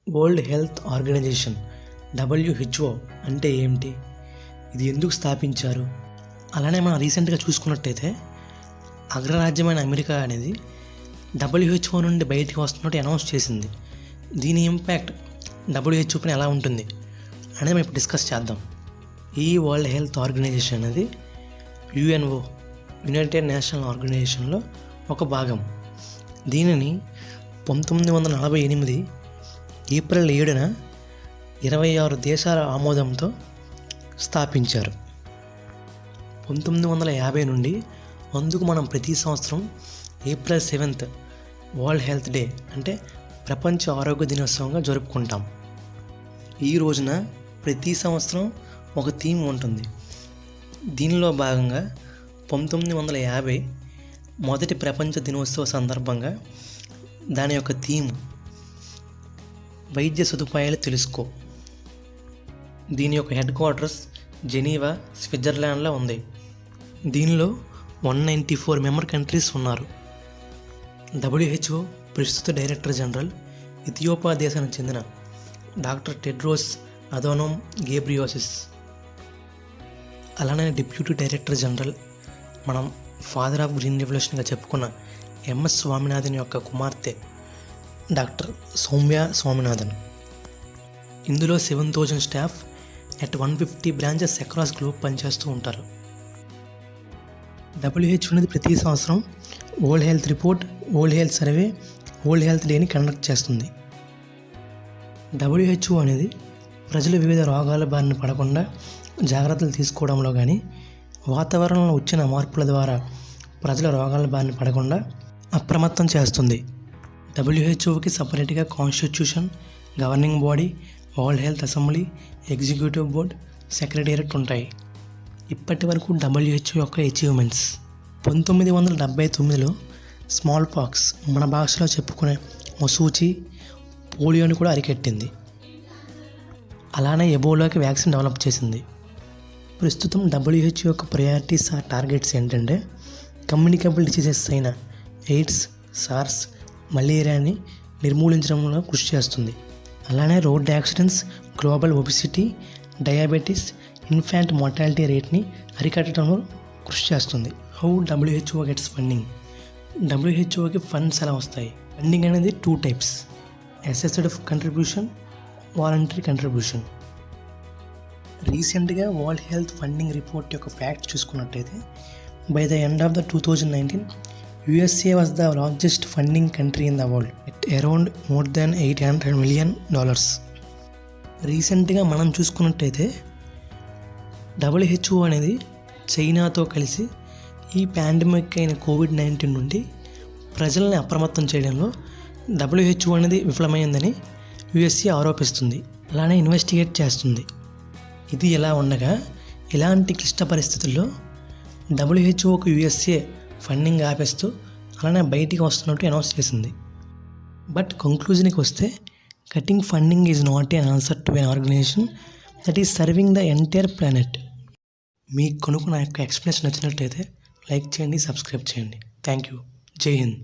World health organisation WHO అంటే ఏమిటి, ఇది ఎందుకు స్థాపించారు? అలానే మనం రీసెంట్గా చూసుకున్నట్టయితే అగ్రరాజ్యమైన అమెరికా అనేది WHO నుండి బయటికి వస్తున్నట్టు అనౌన్స్ చేసింది. దీని ఇంపాక్ట్ WHO పైన ఎలా ఉంటుంది అనేది మనం ఇప్పుడు డిస్కస్ చేద్దాం. ఈ వరల్డ్ హెల్త్ ఆర్గనైజేషన్ అనేది UNO, యునైటెడ్ నేషనల్ ఆర్గనైజేషన్లో ఒక భాగం. దీనిని 1948 ఏప్రిల్ 7న 26 దేశాల ఆమోదంతో స్థాపించారు. 1950 నుండి అందుకు మనం ప్రతి సంవత్సరం April 7th world health day అంటే ప్రపంచ ఆరోగ్య దినోత్సవంగా జరుపుకుంటాం. ఈ రోజున ప్రతి సంవత్సరం ఒక థీమ్ ఉంటుంది. దీనిలో భాగంగా 1950 మొదటి ప్రపంచ దినోత్సవ సందర్భంగా దాని యొక్క థీమ్ వైద్య సదుపాయాలు తెలుసుకో. దీని యొక్క హెడ్ క్వార్టర్స్ జెనీవా, స్విట్జర్లాండ్లో ఉంది. దీనిలో 194 మెంబర్ కంట్రీస్ ఉన్నారు. WHO ప్రస్తుత డైరెక్టర్ జనరల్ ఇథియోపియా దేశానికి చెందిన డాక్టర్ టెడ్రోస్ అథనోమ్ గేబ్రియోసిస్. అలానే డిప్యూటీ డైరెక్టర్ జనరల్ మనం ఫాదర్ ఆఫ్ గ్రీన్ రెవల్యూషన్గా చెప్పుకున్న MS స్వామినాథన్ యొక్క కుమార్తె డాక్టర్ సౌమ్య స్వామినాథన్. ఇందులో 7,000 staff at 150 branches across globe పనిచేస్తూ ఉంటారు. WHO అనేది ప్రతి సంవత్సరం world health report, world health survey, world health డేని కండక్ట్ చేస్తుంది. WHO అనేది ప్రజలు వివిధ రోగాల బారిన పడకుండా జాగ్రత్తలు తీసుకోవడంలో కానీ, వాతావరణంలో వచ్చిన మార్పుల ద్వారా ప్రజల రోగాల బారిన పడకుండా అప్రమత్తం చేస్తుంది. WHOకి సపరేట్గా constitution, governing body, world health assembly, executive board, secretariat ఉంటాయి. ఇప్పటి వరకు WHO యొక్క అచీవ్మెంట్స్: 1979లో స్మాల్ పాక్స్, మన భాషలో చెప్పుకునే మసూచి, పోలియోని కూడా అరికెట్టింది. అలానే ఎబోలాకి వ్యాక్సిన్ డెవలప్ చేసింది. ప్రస్తుతం WHO యొక్క ప్రయారిటీస్ ఆ టార్గెట్స్ ఏంటంటే కమ్యూనికబుల్ డిసీజెస్ అయిన ఎయిడ్స్, సార్స్, మలేరియాని నిర్మూలించడంలో కృషి చేస్తుంది. అలానే road accidents, global obesity, diabetes, infant mortality రేట్ని అరికట్టడంలో కృషి చేస్తుంది. How WHO gets funding? WHOకి ఫండ్స్ ఎలా వస్తాయి? ఫండింగ్ అనేది 2 types: assessed contribution, voluntary contribution. రీసెంట్గా వరల్డ్ హెల్త్ ఫండింగ్ రిపోర్ట్ యొక్క ఫ్యాక్ట్ చూసుకున్నట్టయితే by the end of the 2019 USA was the largest funding country in the world at around more than $800 million. రీసెంట్గా మనం చూసుకున్నట్టయితే WHO అనేది చైనాతో కలిసి ఈ పాండమిక్ అయిన COVID-19 నుండి ప్రజల్ని అప్రమత్తం చేయడంలో WHO అనేది విఫలమైందని USA ఆరోపిస్తుంది. అలానే ఇన్వెస్టిగేట్ చేస్తుంది. ఇది ఎలా ఉండగా ఇలాంటి క్లిష్ట పరిస్థితుల్లో WHOకు USA ఫండింగ్ ఆపేస్తూ అలానే బయటికి వస్తున్నట్టు అనౌన్స్ చేసింది. బట్ కంక్లూజన్కి వస్తే cutting funding is not an answer to an organization that is serving the entire planet. మీకు కనుక నా యొక్క ఎక్స్ప్లెనేషన్ నచ్చినట్లయితే లైక్ చేయండి, సబ్స్క్రైబ్ చేయండి. Thank you. జై హింద్.